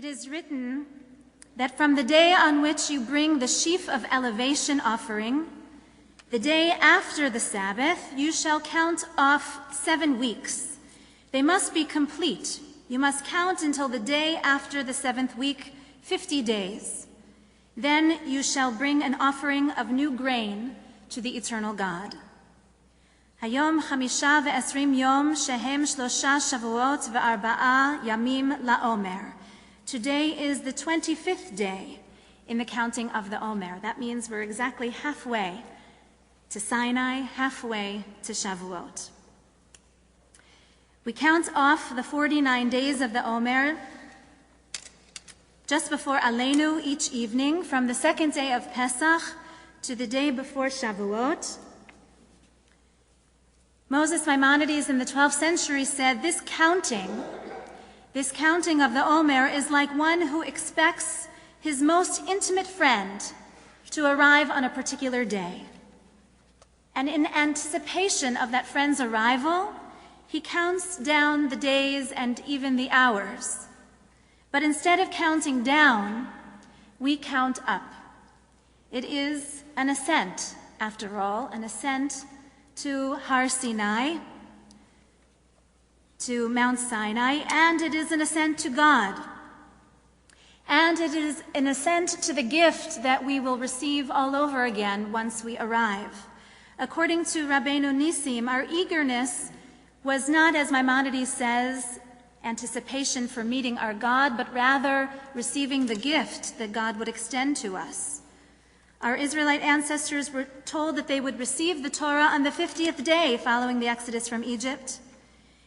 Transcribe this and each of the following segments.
It is written that from the day on which you bring the sheaf of elevation offering, the day after the Sabbath, you shall count off 7 weeks. They must be complete. You must count until the day after the 7th week, 50 days. Then you shall bring an offering of new grain to the eternal God. Hayom 25 yom shehem 3 shavuot ו4 yamim laomer. Today is the 25th day in the counting of the Omer. That means we're exactly halfway to Sinai, halfway to Shavuot. We count off the 49 days of the Omer just before Aleinu each evening, from the 2nd day of Pesach to the day before Shavuot. Moses Maimonides in the 12th century said, this counting of the Omer is like one who expects his most intimate friend to arrive on a particular day. And in anticipation of that friend's arrival, he counts down the days and even the hours. But instead of counting down, we count up. It is an ascent, after all, an ascent to Har Sinai, to Mount Sinai, and it is an ascent to God. And it is an ascent to the gift that we will receive all over again once we arrive. According to Rabbeinu Nissim, our eagerness was not, as Maimonides says, anticipation for meeting our God, but rather receiving the gift that God would extend to us. Our Israelite ancestors were told that they would receive the Torah on the 50th day following the Exodus from Egypt.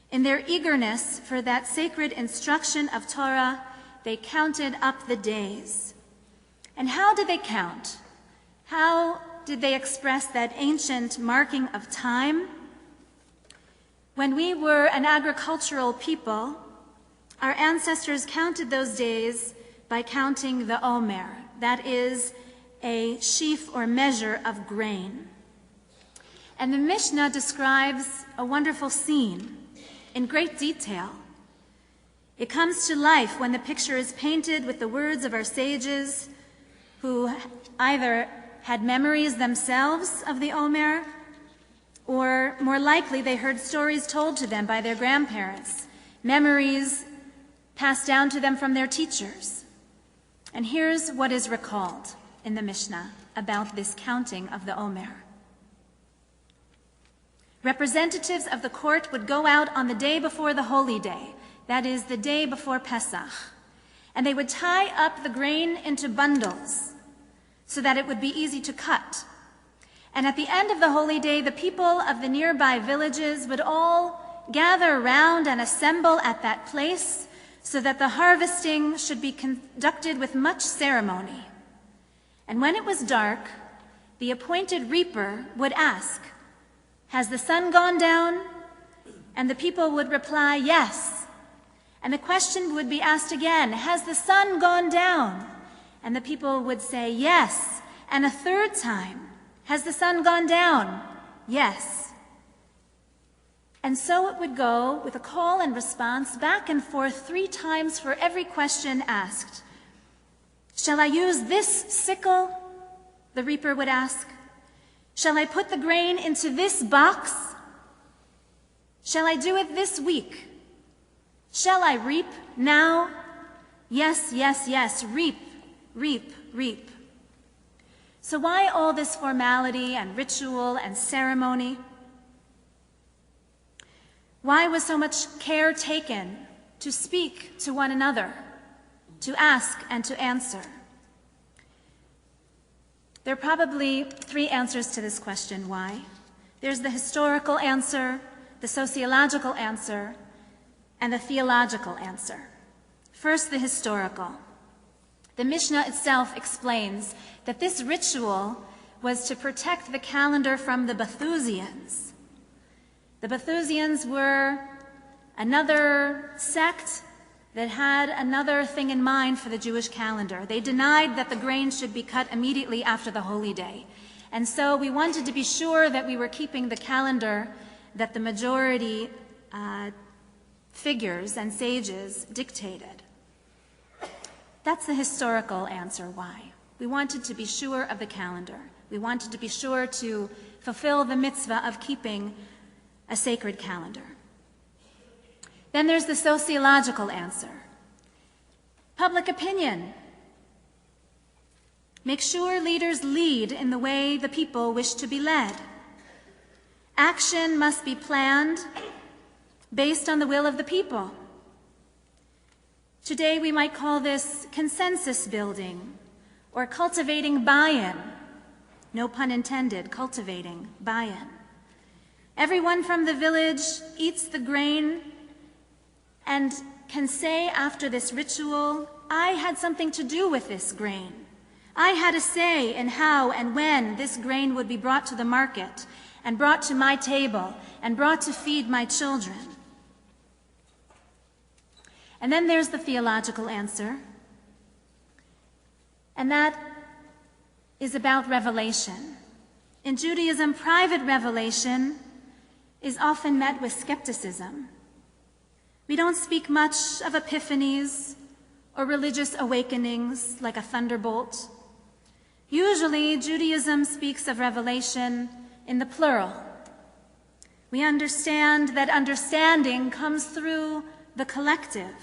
In their eagerness for that sacred instruction of Torah, they counted up the days. And how did they count? How did they express that ancient marking of time? When we were an agricultural people, our ancestors counted those days by counting the Omer, that is, a sheaf or measure of grain. And the Mishnah describes a wonderful scene in great detail. It comes to life when the picture is painted with the words of our sages who either had memories themselves of the Omer, or more likely they heard stories told to them by their grandparents, memories passed down to them from their teachers. And here's what is recalled in the Mishnah about this counting of the Omer. Representatives of the court would go out on the day before the holy day, that is, the day before Pesach, and they would tie up the grain into bundles so that it would be easy to cut. And at the end of the holy day, the people of the nearby villages would all gather around and assemble at that place so that the harvesting should be conducted with much ceremony. And when it was dark, the appointed reaper would ask, "Has the sun gone down?" And the people would reply, "Yes." And the question would be asked again, "Has the sun gone down?" And the people would say, "Yes." And a third time, "Has the sun gone down?" "Yes." And so it would go with a call and response back and forth 3 times for every question asked. "Shall I use this sickle?" the reaper would ask. "Shall I put the grain into this box? Shall I do it this week? Shall I reap now? Yes, yes, yes, reap, reap, reap." So why all this formality and ritual and ceremony? Why was so much care taken to speak to one another, to ask and to answer? There are probably 3 answers to this question, why. There's the historical answer, the sociological answer, and the theological answer. First, the historical. The Mishnah itself explains that this ritual was to protect the calendar from the Bethusians. The Bethusians were another sect that had another thing in mind for the Jewish calendar. They denied that the grain should be cut immediately after the holy day. And so we wanted to be sure that we were keeping the calendar that the majority figures and sages dictated. That's the historical answer why. We wanted to be sure of the calendar. We wanted to be sure to fulfill the mitzvah of keeping a sacred calendar. Then there's the sociological answer. Public opinion. Make sure leaders lead in the way the people wish to be led. Action must be planned based on the will of the people. Today we might call this consensus building or cultivating buy-in. No pun intended, cultivating buy-in. Everyone from the village eats the grain and can say after this ritual, I had something to do with this grain. I had a say in how and when this grain would be brought to the market and brought to my table and brought to feed my children. And then there's the theological answer, and that is about revelation. In Judaism, private revelation is often met with skepticism. We don't speak much of epiphanies or religious awakenings like a thunderbolt. Usually, Judaism speaks of revelation in the plural. We understand that understanding comes through the collective.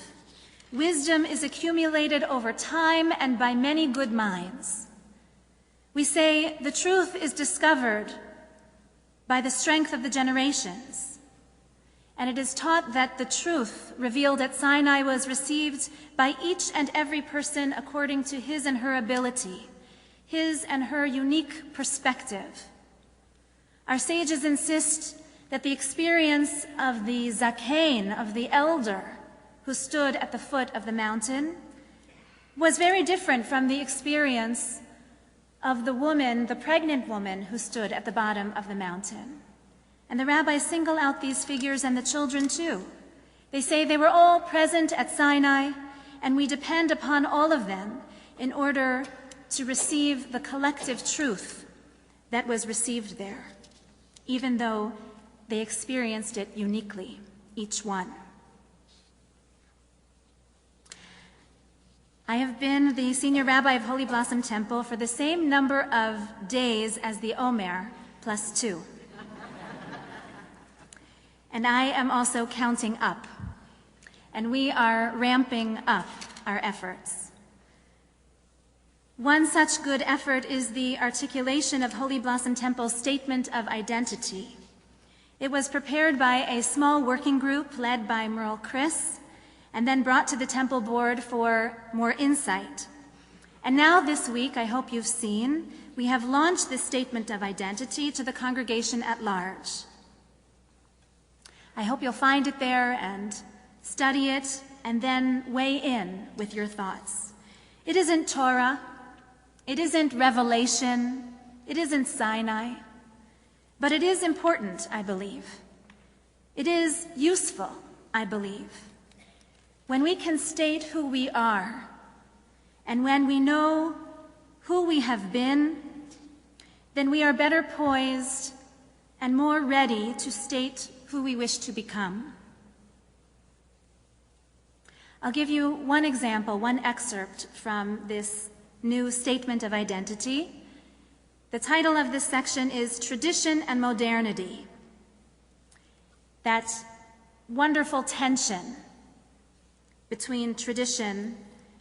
Wisdom is accumulated over time and by many good minds. We say the truth is discovered by the strength of the generations. And it is taught that the truth revealed at Sinai was received by each and every person according to his and her ability, his and her unique perspective. Our sages insist that the experience of the zakein, of the elder who stood at the foot of the mountain, was very different from the experience of the woman, the pregnant woman, who stood at the bottom of the mountain. And the rabbis single out these figures and the children too. They say they were all present at Sinai, and we depend upon all of them in order to receive the collective truth that was received there, even though they experienced it uniquely, each one. I have been the senior rabbi of Holy Blossom Temple for the same number of days as the Omer, plus 2. And I am also counting up. And we are ramping up our efforts. One such good effort is the articulation of Holy Blossom Temple's Statement of Identity. It was prepared by a small working group led by Merle Chris, and then brought to the temple board for more insight. And now this week, I hope you've seen, we have launched this Statement of Identity to the congregation at large. I hope you'll find it there and study it, and then weigh in with your thoughts. It isn't Torah, it isn't Revelation, it isn't Sinai, but it is important, I believe. It is useful, I believe. When we can state who we are, and when we know who we have been, then we are better poised and more ready to state who we wish to become. I'll give you one example, one excerpt from this new Statement of Identity. The title of this section is Tradition and Modernity. That wonderful tension between tradition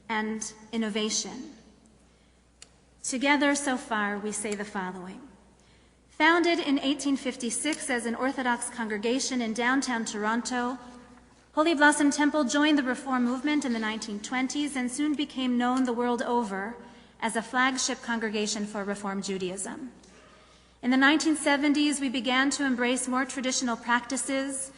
and innovation. Together, so far, we say the following. Founded in 1856 as an Orthodox congregation in downtown Toronto, Holy Blossom Temple joined the Reform movement in the 1920s and soon became known the world over as a flagship congregation for Reform Judaism. In the 1970s, we began to embrace more traditional practices,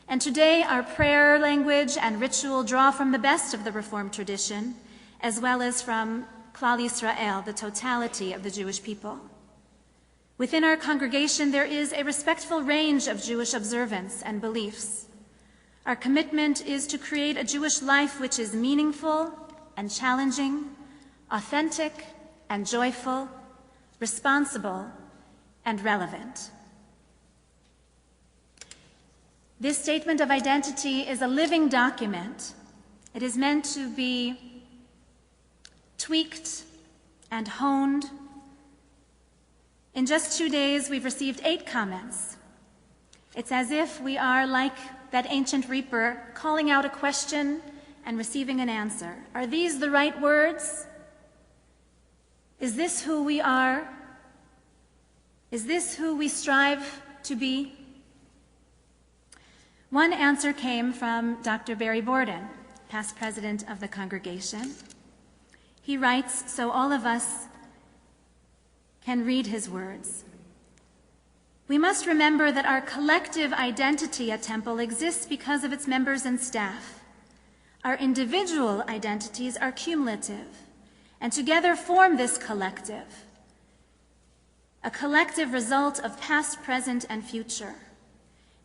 and today our prayer language and ritual draw from the best of the Reform tradition, as well as from Klal Yisrael, the totality of the Jewish people. Within our congregation, there is a respectful range of Jewish observance and beliefs. Our commitment is to create a Jewish life which is meaningful and challenging, authentic and joyful, responsible and relevant. This Statement of Identity is a living document. It is meant to be tweaked and honed. In just 2 days, we've received 8 comments. It's as if we are like that ancient reaper, calling out a question and receiving an answer. Are these the right words? Is this who we are? Is this who we strive to be? One answer came from Dr. Barry Borden, past president of the congregation. He writes, so all of us can read his words. We must remember that our collective identity at Temple exists because of its members and staff. Our individual identities are cumulative, and together form this collective, a collective result of past, present, and future.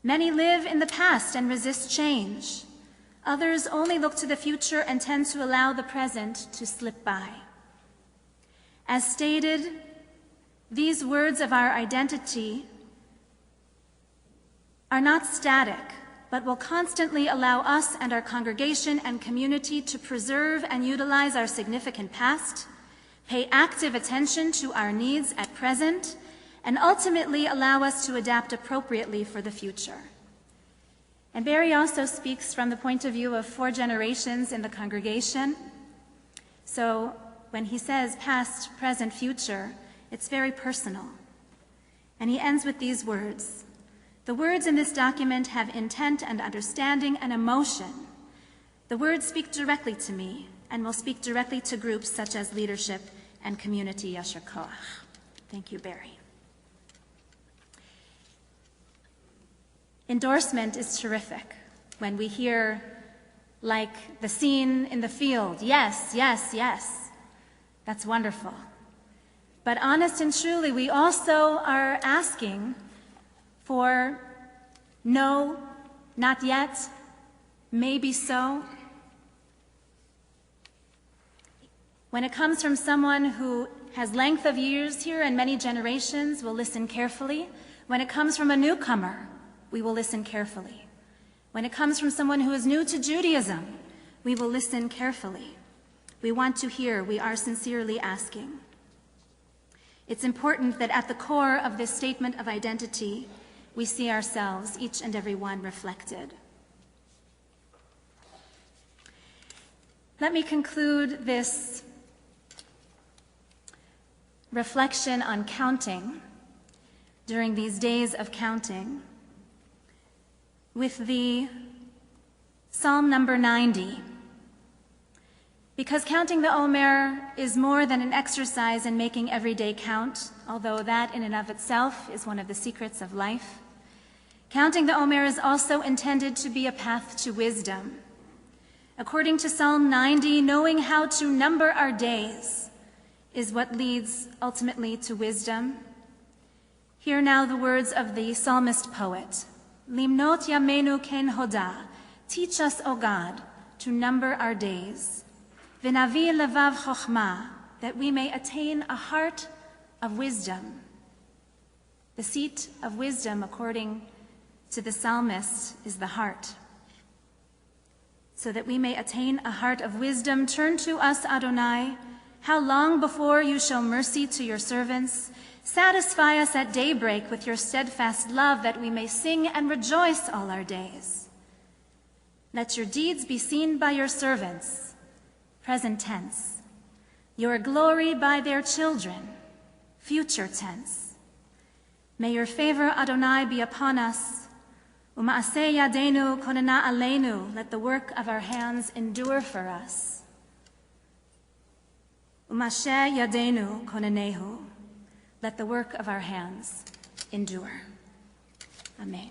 Many live in the past and resist change. Others only look to the future and tend to allow the present to slip by. As stated, these words of our identity are not static, but will constantly allow us and our congregation and community to preserve and utilize our significant past, pay active attention to our needs at present, and ultimately allow us to adapt appropriately for the future. And Barry also speaks from the point of view of 4 generations in the congregation. So when he says past, present, future, it's very personal. And he ends with these words. The words in this document have intent and understanding and emotion. The words speak directly to me and will speak directly to groups such as leadership and community. Yasher Koach. Thank you, Barry. Endorsement is terrific when we hear, like the scene in the field, yes, yes, yes. That's wonderful. But honest and truly, we also are asking for no, not yet, maybe so. When it comes from someone who has length of years here and many generations, we'll listen carefully. When it comes from a newcomer, we will listen carefully. When it comes from someone who is new to Judaism, we will listen carefully. We want to hear, we are sincerely asking. It's important that at the core of this statement of identity, we see ourselves, each and every one, reflected. Let me conclude this reflection on counting during these days of counting with the Psalm number 90. Because counting the Omer is more than an exercise in making every day count, although that in and of itself is one of the secrets of life. Counting the Omer is also intended to be a path to wisdom. According to Psalm 90, knowing how to number our days is what leads ultimately to wisdom. Hear now the words of the psalmist poet. Limnot yamenu ken hoda. Teach us, O God, to number our days. V'navi levav chokhmah, that we may attain a heart of wisdom. The seat of wisdom, according to the psalmist, is the heart. So that we may attain a heart of wisdom, turn to us, Adonai. How long before you show mercy to your servants? Satisfy us at daybreak with your steadfast love, that we may sing and rejoice all our days. Let your deeds be seen by your servants, present tense. Your glory by their children, future tense. May your favor, Adonai, be upon us. U'ma'aseh yadenu konena aleinu. Let the work of our hands endure for us. U'maseh yadenu konenehu. Let the work of our hands endure. Amen.